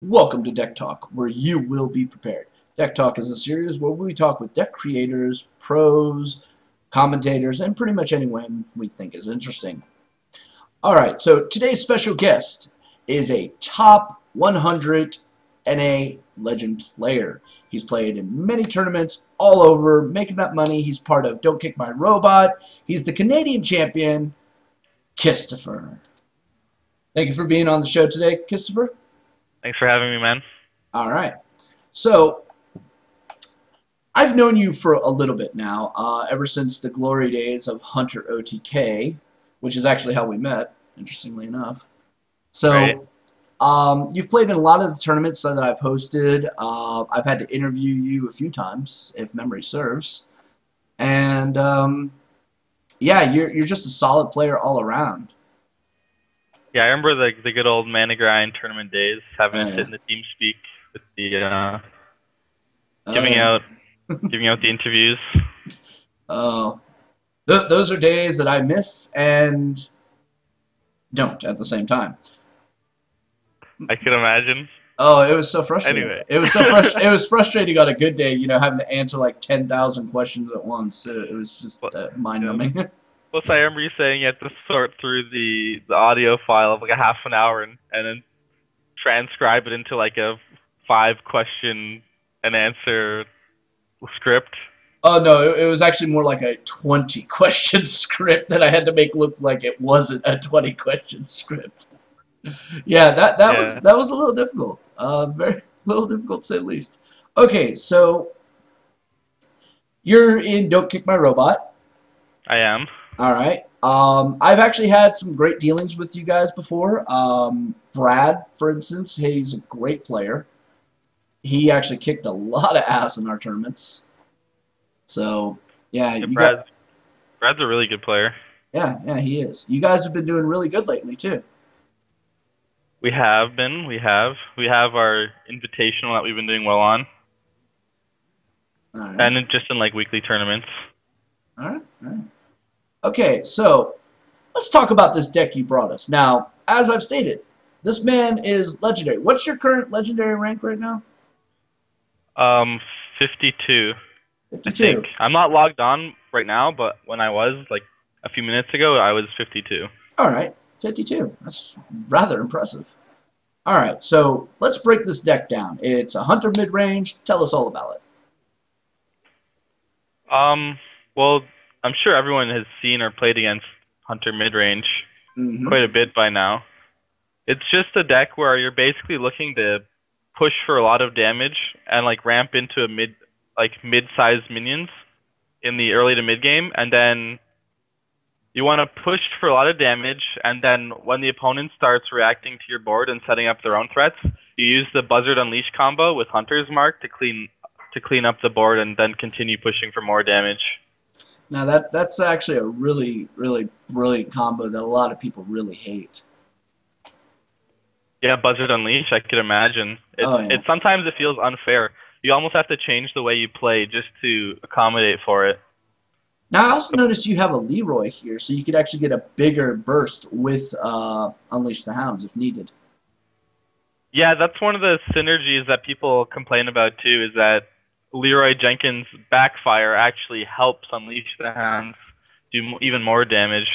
Welcome to Deck Talk, where you will be prepared. Deck Talk is a series where we talk with deck creators, pros, commentators, and pretty much anyone we think is interesting. Alright, so today's special guest is a top 100 NA Legend player. He's played in many tournaments all over, making that money. He's part of Don't Kick My Robot. He's the Canadian champion, Kisstafer. Thank you for being on the show today, Kisstafer. Thanks for having me, man. All right. So, I've known you for a little bit now, ever since the glory days of Hunter OTK, which is actually how we met, interestingly enough. So, Right. you've played in a lot of the tournaments that I've hosted. I've had to interview you a few times, if memory serves. And, yeah, you're just a solid player all around. Yeah, I remember the good old Mana Grind tournament days, having to sit Yeah. in the team speak with the Oh, giving yeah. out the interviews. Oh. Those are days that I miss and don't at the same time. I could imagine. Oh, it was so frustrating. Anyway. It was so it was frustrating on a good day, you know, having to answer like 10,000 questions at once. It was just mind-numbing. Plus, I remember you saying you had to sort through the audio file of like a half an hour and then transcribe it into like a 5-question and answer script. Oh no, it was actually more like a 20-question script that I had to make look like it wasn't a 20-question script. Yeah, that was a little difficult. Very little difficult to say the least. Okay, so you're in Don't Kick My Robot. I am. All right. I've actually had some great dealings with you guys before. Brad, for instance, he's a great player. He actually kicked a lot of ass in our tournaments. So, yeah, Yeah, you got. Brad's a really good player. Yeah, he is. You guys have been doing really good lately too. We have been. We have our invitational that we've been doing well on. All right. And just in like weekly tournaments. All right. All right. Okay, so let's talk about this deck you brought us. Now, as I've stated, this man is legendary. What's your current legendary rank right now? 52, I 52. think. I'm not logged on right now, but when I was, like a few minutes ago, I was 52. All right, 52. That's rather impressive. All right, so let's break this deck down. It's a Hunter Midrange. Tell us all about it. Well, I'm sure everyone has seen or played against Hunter Midrange Mm-hmm. quite a bit by now. It's just a deck where you're basically looking to push for a lot of damage and like ramp into a mid-sized minions in the early to mid game, and then you want to push for a lot of damage, and then when the opponent starts reacting to your board and setting up their own threats, you use the Buzzard Unleash combo with Hunter's Mark to clean up the board and then continue pushing for more damage. Now that's actually a really, really brilliant combo that a lot of people really hate. Yeah, Buzzard Unleash, I could imagine. It sometimes it feels unfair. You almost have to change the way you play just to accommodate for it. Now I also noticed you have a Leroy here, so you could actually get a bigger burst with Unleash the Hounds if needed. Yeah, that's one of the synergies that people complain about too, is that Leroy Jenkins' backfire actually helps Unleash the Hounds do even more damage.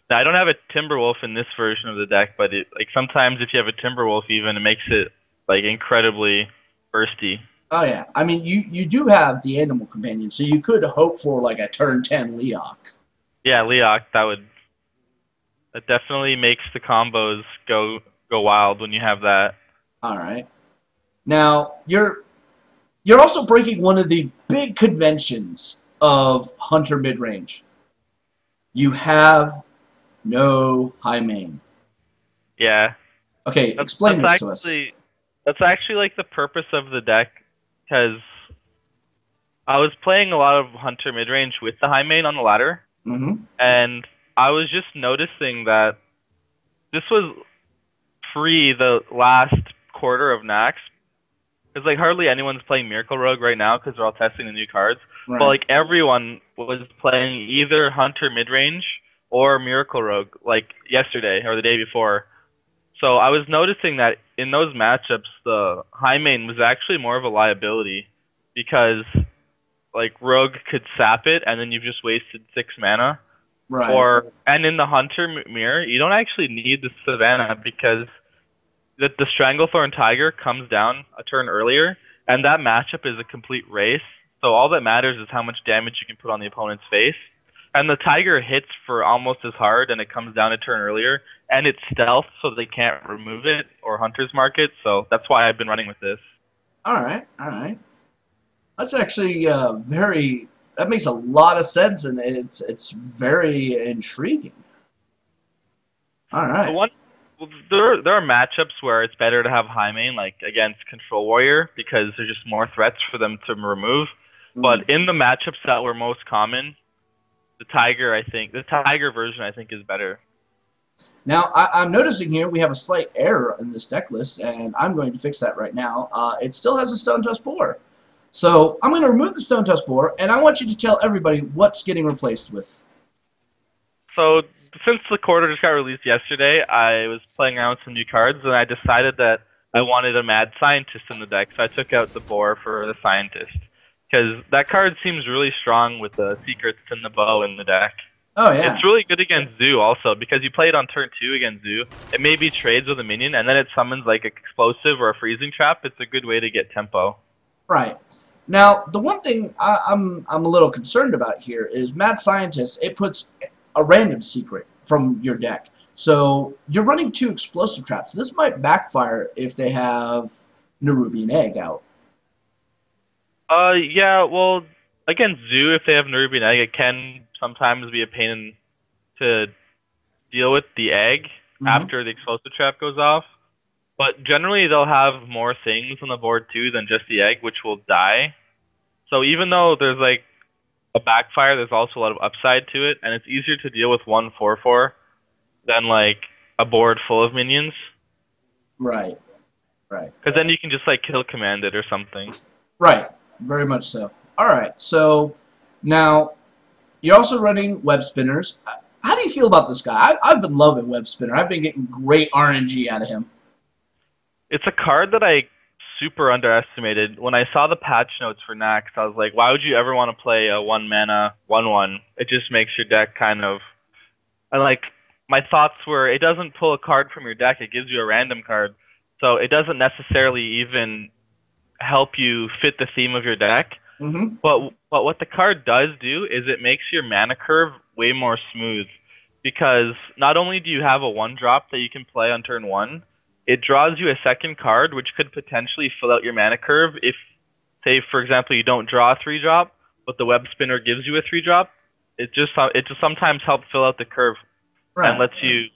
Now, I don't have a Timberwolf in this version of the deck, but like sometimes if you have a Timberwolf even, it makes it like incredibly bursty. Oh yeah, I mean you do have the Animal Companion, so you could hope for like a turn 10 Leok. Yeah, Leok, that definitely makes the combos go wild when you have that. All right. Now you're also breaking one of the big conventions of Hunter Midrange. You have no high main. Yeah. Okay, explain this to us. That's actually like the purpose of the deck, because I was playing a lot of Hunter Midrange with the high main on the ladder, and I was just noticing that this was free the last quarter of Nax, because like hardly anyone's playing Miracle Rogue right now because they're all testing the new cards. Right. But like everyone was playing either Hunter Midrange or Miracle Rogue like yesterday or the day before. So I was noticing that in those matchups, the high main was actually more of a liability because like Rogue could sap it and then you've just wasted 6 mana. Right. And in the Hunter mirror, you don't actually need the Savannah because the Stranglethorn Tiger comes down a turn earlier, and that matchup is a complete race. So all that matters is how much damage you can put on the opponent's face. And the Tiger hits for almost as hard, and it comes down a turn earlier, and it's stealth, so they can't remove it or Hunter's Mark it. So that's why I've been running with this. All right, all right. That's actually very. That makes a lot of sense, and it's very intriguing. All right. There are matchups where it's better to have high main, like against Control Warrior, because there's just more threats for them to remove. But in the matchups that were most common, the Tiger version, I think, is better. Now, I'm noticing here we have a slight error in this deck list, and I'm going to fix that right now. It still has a Stone Tusk Boar. So I'm going to remove the Stone Tusk Boar, and I want you to tell everybody what's getting replaced with. So since the quarter just got released yesterday, I was playing around with some new cards, and I decided that I wanted a Mad Scientist in the deck, so I took out the Boar for the Scientist. Because that card seems really strong with the Secrets and the Bow in the deck. Oh, yeah. It's really good against Zoo also, because you play it on turn 2 against Zoo. It maybe trades with a minion, and then it summons like an explosive or a freezing trap. It's a good way to get tempo. Right. Now, the one thing I'm a little concerned about here is Mad Scientist, it puts a random secret from your deck. So you're running 2 explosive traps. This might backfire if they have Nerubian Egg out. Yeah, well, against Zoo, if they have Nerubian Egg, it can sometimes be a pain to deal with the egg after the explosive trap goes off. But generally, they'll have more things on the board too than just the egg, which will die. So even though there's like a backfire, there's also a lot of upside to it, and it's easier to deal with 1/4/4 than like a board full of minions. Right. Right. Because then you can just like kill command it or something. Right. Very much so. All right. So now you're also running Web Spinners. How do you feel about this guy? I've been loving Web Spinner. I've been getting great RNG out of him. It's a card that I super underestimated. When I saw the patch notes for Nax, I was like, why would you ever want to play a 1-mana 1/1? It just makes your deck kind of... And like, my thoughts were, it doesn't pull a card from your deck, it gives you a random card. So it doesn't necessarily even help you fit the theme of your deck. But what the card does do is it makes your mana curve way more smooth. Because not only do you have a 1-drop that you can play on turn 1, it draws you a second card, which could potentially fill out your mana curve if, say, for example, you don't draw a 3-drop, but the Web Spinner gives you a 3-drop. It just sometimes helps fill out the curve and lets you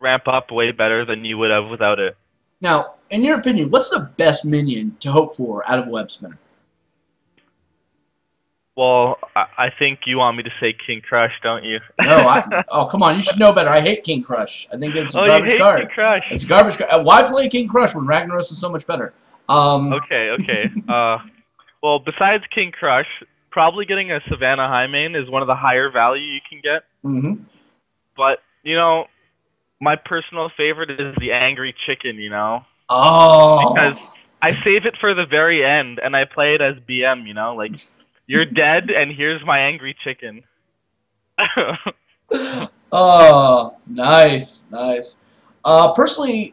ramp up way better than you would have without it. Now, in your opinion, what's the best minion to hope for out of a Web Spinner? Well, I think you want me to say King Crush, don't you? No, oh, come on. You should know better. I hate King Crush. I think it's a garbage you hate card. King Crush. It's a garbage card. Why play King Crush when Ragnaros is so much better? Okay. Well, besides King Crush, probably getting a Savannah High Main is one of the higher value you can get. But, you know, my personal favorite is the Angry Chicken, you know? Oh. Because I save it for the very end, and I play it as BM, you know? Like... You're dead, and here's my angry chicken. Oh, nice, nice. Personally,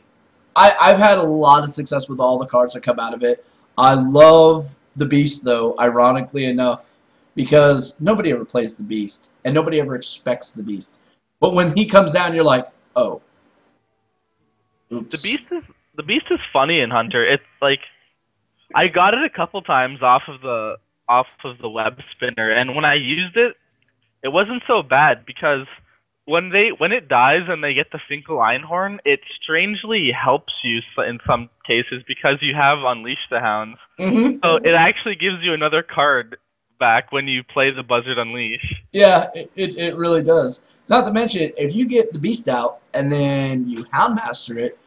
I've had a lot of success with all the cards that come out of it. I love the Beast, though, ironically enough, because nobody ever plays the Beast, and nobody ever expects the Beast. But when he comes down, you're like, oh. Oops. The Beast is funny in Hunter. It's like, I got it a couple times off of the Web Spinner, and when I used it, it wasn't so bad because when it dies and they get the Finkel Einhorn, it strangely helps you in some cases because you have Unleash the Hounds. So it actually gives you another card back when you play the Buzzard Unleash. Yeah, it really does. Not to mention, if you get the Beast out and then you Houndmaster it,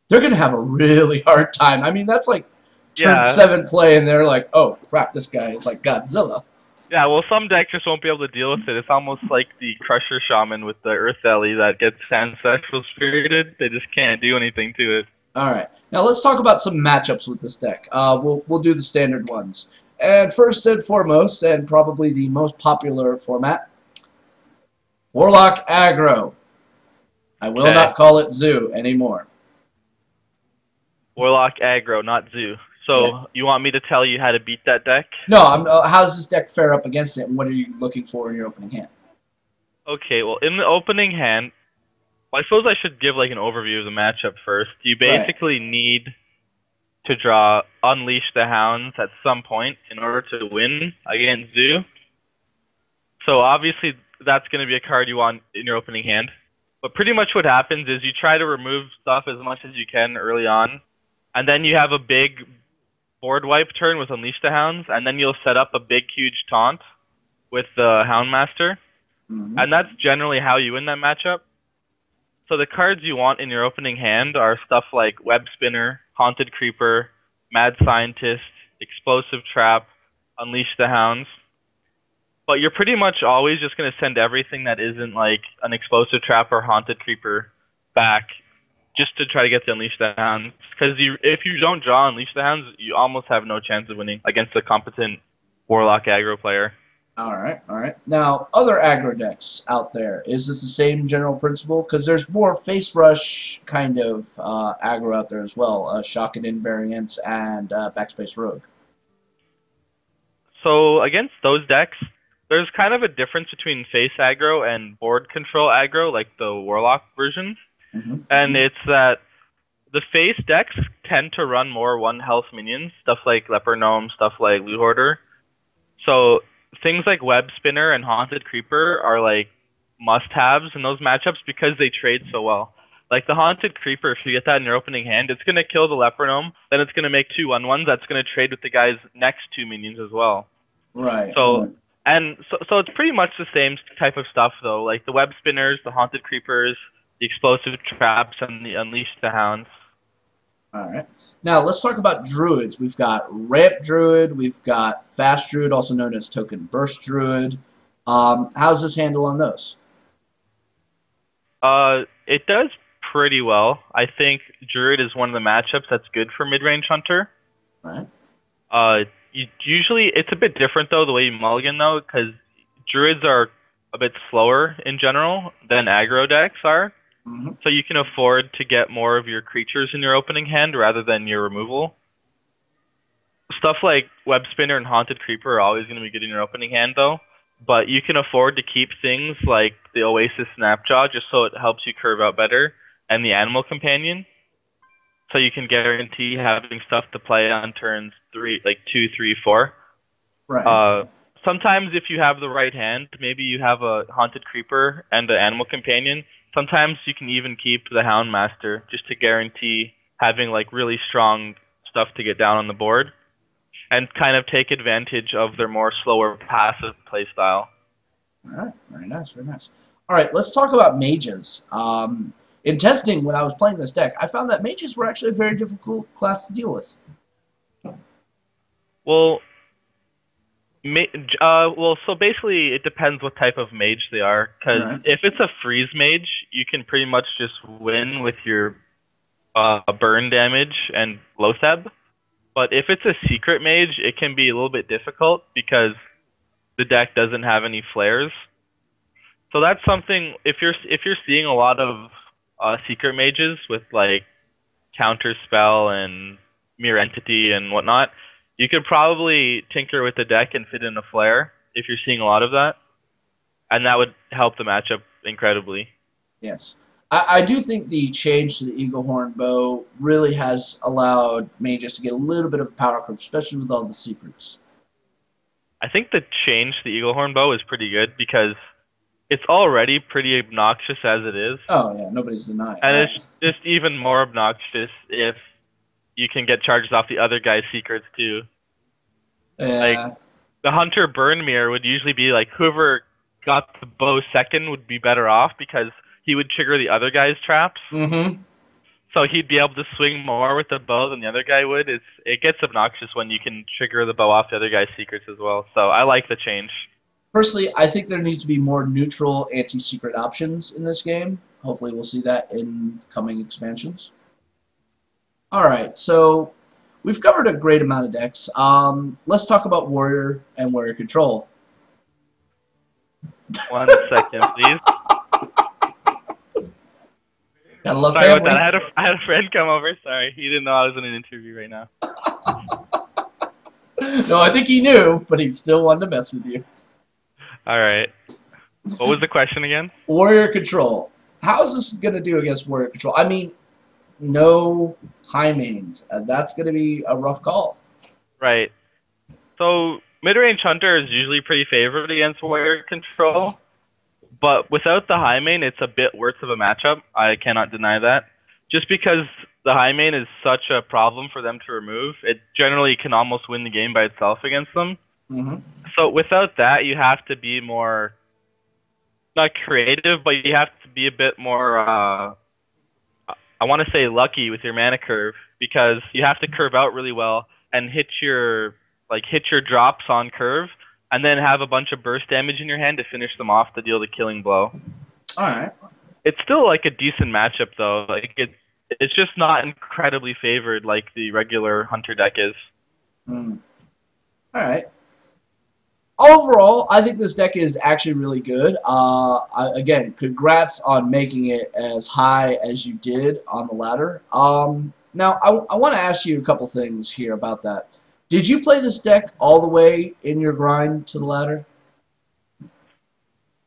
they're going to have a really hard time. I mean, that's like turn 7 play, and they're like, oh, crap, this guy is like Godzilla. Yeah, well, some decks just won't be able to deal with it. It's almost like the Crusher Shaman with the Earth Ellie that gets Ancestral Spirited. They just can't do anything to it. All right, now let's talk about some matchups with this deck. We'll do the standard ones. And first and foremost, and probably the most popular format, Warlock Aggro. I will not call it Zoo anymore. Warlock Aggro, not Zoo. So you want me to tell you how to beat that deck? No, how does this deck fare up against it, and what are you looking for in your opening hand? Okay, well, in the opening hand, I suppose I should give like an overview of the matchup first. You basically need to draw Unleash the Hounds at some point in order to win against Zoo. So obviously that's going to be a card you want in your opening hand. But pretty much what happens is you try to remove stuff as much as you can early on, and then you have a big board wipe turn with Unleash the Hounds, and then you'll set up a big, huge taunt with the Houndmaster. And that's generally how you win that matchup. So the cards you want in your opening hand are stuff like Web Spinner, Haunted Creeper, Mad Scientist, Explosive Trap, Unleash the Hounds. But you're pretty much always just going to send everything that isn't like an Explosive Trap or Haunted Creeper back just to try to get the Unleash the Hounds. Because if you don't draw Unleash the Hounds, you almost have no chance of winning against a competent Warlock aggro player. All right, all right. Now, other aggro decks out there, is this the same general principle? Because there's more face rush kind of aggro out there as well, Shock and Invariance and Backspace Rogue. So against those decks, there's kind of a difference between face aggro and board control aggro, like the Warlock version. And it's that the face decks tend to run more 1 health minions, stuff like Leper Gnome, stuff like Loot Hoarder. So things like Web Spinner and Haunted Creeper are like must-haves in those matchups because they trade so well. Like the Haunted Creeper, if you get that in your opening hand, it's going to kill the Leper Gnome, then it's going to make 2 1/1s that's going to trade with the guy's next 2 minions as well. Right. So it's pretty much the same type of stuff though, like the Web Spinners, the Haunted Creepers, the Explosive Traps, and the Unleash the Hounds. All right. Now, let's talk about Druids. We've got Ramp Druid. We've got Fast Druid, also known as Token Burst Druid. How's this handle on those? It does pretty well. I think Druid is one of the matchups that's good for Midrange Hunter. Right. Usually, it's a bit different, though, the way you mulligan, though, because Druids are a bit slower in general than aggro decks are. So you can afford to get more of your creatures in your opening hand rather than your removal. Stuff like Web Spinner and Haunted Creeper are always going to be good in your opening hand, though. But you can afford to keep things like the Oasis Snapjaw just so it helps you curve out better, and the Animal Companion. So you can guarantee having stuff to play on turns 2, 3, 4. Right. Sometimes if you have the right hand, maybe you have a Haunted Creeper and an Animal Companion. Sometimes you can even keep the Houndmaster just to guarantee having like really strong stuff to get down on the board and kind of take advantage of their more slower passive play style. All right. Very nice. Very nice. All right. Let's talk about mages. In testing, when I was playing this deck, I found that mages were actually a very difficult class to deal with. Well, so basically it depends what type of mage they are, because if it's a freeze mage, you can pretty much just win with your burn damage and Loatheb. But if it's a secret mage, it can be a little bit difficult because the deck doesn't have any flares. So that's something, if you're seeing a lot of secret mages with like counter spell and mirror entity and whatnot, you could probably tinker with the deck and fit in a flare if you're seeing a lot of that, and that would help the matchup incredibly. Yes. I do think the change to the Eagle Horn bow really has allowed mages to get a little bit of a power curve, especially with all the secrets. I think the change to the Eagle Horn bow is pretty good because it's already pretty obnoxious as it is. Oh, yeah, nobody's denying and that. It's just even more obnoxious if you can get charged off the other guy's secrets too. Yeah. Like the Hunter Burn Mirror would usually be like whoever got the bow second would be better off because he would trigger the other guy's traps. so he'd be able to swing more with the bow than the other guy would. It gets obnoxious when you can trigger the bow off the other guy's secrets as well. So I like the change. Personally, I think there needs to be more neutral anti-secret options in this game. Hopefully we'll see that in coming expansions. Alright, so we've covered a great amount of decks. Let's talk about Warrior and Warrior Control. 1 second, please. Gotta love Sorry family. about that. I had a friend come over. Sorry, he didn't know I was in an interview right now. No, I think he knew, but he still wanted to mess with you. All right. What was the question again? Warrior Control. How is this going to do against Warrior Control? I mean, no high mains. That's going to be a rough call. Right. So Midrange Hunter is usually pretty favored against Warrior Control, but without the high main, it's a bit worse of a matchup. I cannot deny that. Just because the high main is such a problem for them to remove, it generally can almost win the game by itself against them. Mm-hmm. So without that, you have to be more, not creative, but you have to be a bit more, I want to say lucky with your mana curve, because you have to curve out really well and hit your drops on curve, and then have a bunch of burst damage in your hand to finish them off to deal the killing blow. All right. It's still like a decent matchup though. Like it's just not incredibly favored like the regular Hunter deck is. All right. Overall, I think this deck is actually really good. Again, congrats on making it as high as you did on the ladder. Now, I want to ask you a couple things here about that. Did you play this deck all the way in your grind to the ladder?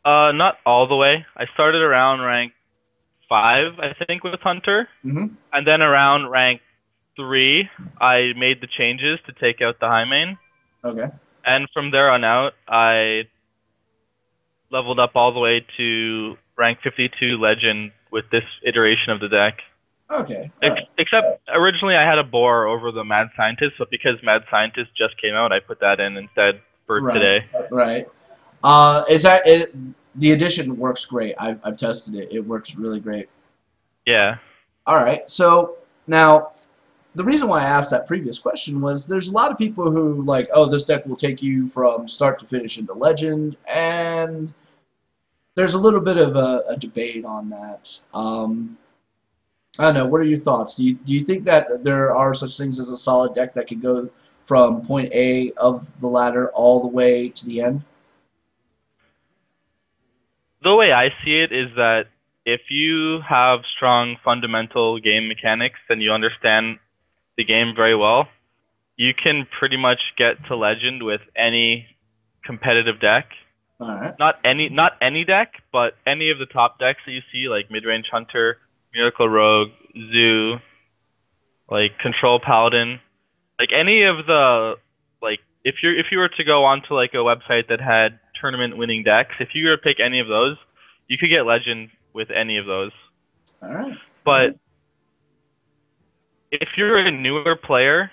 Not all the way. I started around rank 5, I think, with Hunter. Mm-hmm. And then around rank 3, I made the changes to take out the high main. Okay. And from there on out, I leveled up all the way to rank 52 Legend with this iteration of the deck. Okay. Except originally I had a boar over the Mad Scientist, but because Mad Scientist just came out, I put that in instead for today. Right. The addition works great. I've tested it. It works really great. Yeah. All right. So now, the reason why I asked that previous question was there's a lot of people who like, oh, this deck will take you from start to finish into Legend, and there's a little bit of a debate on that. I don't know. What are your thoughts? Do you think that there are such things as a solid deck that can go from point A of the ladder all the way to the end? The way I see it is that if you have strong fundamental game mechanics and you understand the game very well, you can pretty much get to Legend with any competitive deck. All right. Not any deck, but any of the top decks that you see, like Midrange Hunter, Miracle Rogue, Zoo, like Control Paladin, like any of the, like if you were to go onto like a website that had tournament winning decks, if you were to pick any of those, you could get Legend with any of those. All right. But if you're a newer player,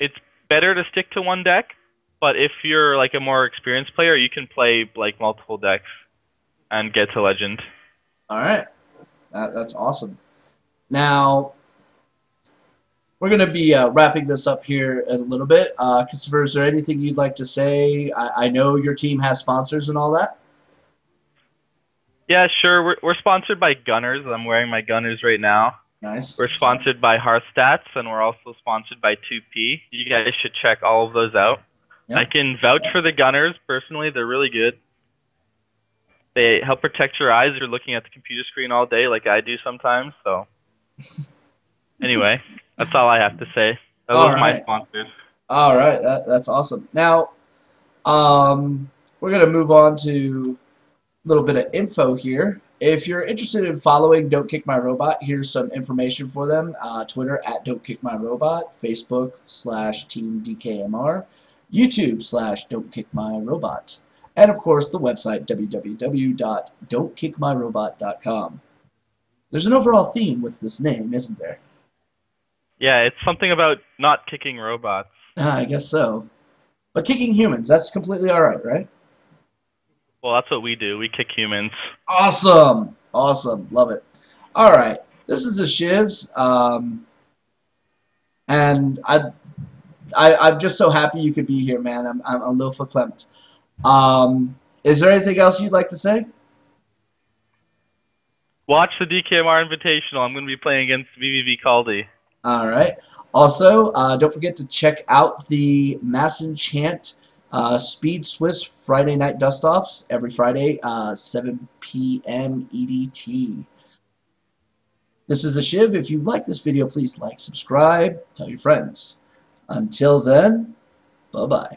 it's better to stick to one deck. But if you're like a more experienced player, you can play like multiple decks and get to Legend. All right. That's awesome. Now, we're going to be wrapping this up here in a little bit. Kisstafer, is there anything you'd like to say? I know your team has sponsors and all that. Yeah, sure. We're sponsored by Gunners. I'm wearing my Gunners right now. Nice. We're sponsored by Hearthstats, and we're also sponsored by 2P. You guys should check all of those out. Yep. I can vouch for the Gunners. Personally, they're really good. They help protect your eyes if you're looking at the computer screen all day like I do sometimes. So, anyway, that's all I have to say. Those are my sponsors. All right. That's awesome. Now, we're going to move on to a little bit of info here. If you're interested in following Don't Kick My Robot, here's some information for them. Twitter at Don't Kick My Robot, Facebook /TeamDKMR, YouTube Don't Kick My Robot, and of course the website www.don'tkickmyrobot.com. There's an overall theme with this name, isn't there? Yeah, it's something about not kicking robots. I guess so. But kicking humans, that's completely alright, right? Well, that's what we do. We kick humans. Awesome! Awesome. Love it. Alright. This is the Shivs, and I'm just so happy you could be here, man. I'm a little verklempt. Is there anything else you'd like to say? Watch the DKMR Invitational. I'm going to be playing against VVV Caldi. All right. Also, don't forget to check out the MassEnchant Speed Swiss Friday Night Dust-Offs every Friday, 7 p.m. EDT. This is the Shiv. If you like this video, please like, subscribe, tell your friends. Until then, bye-bye.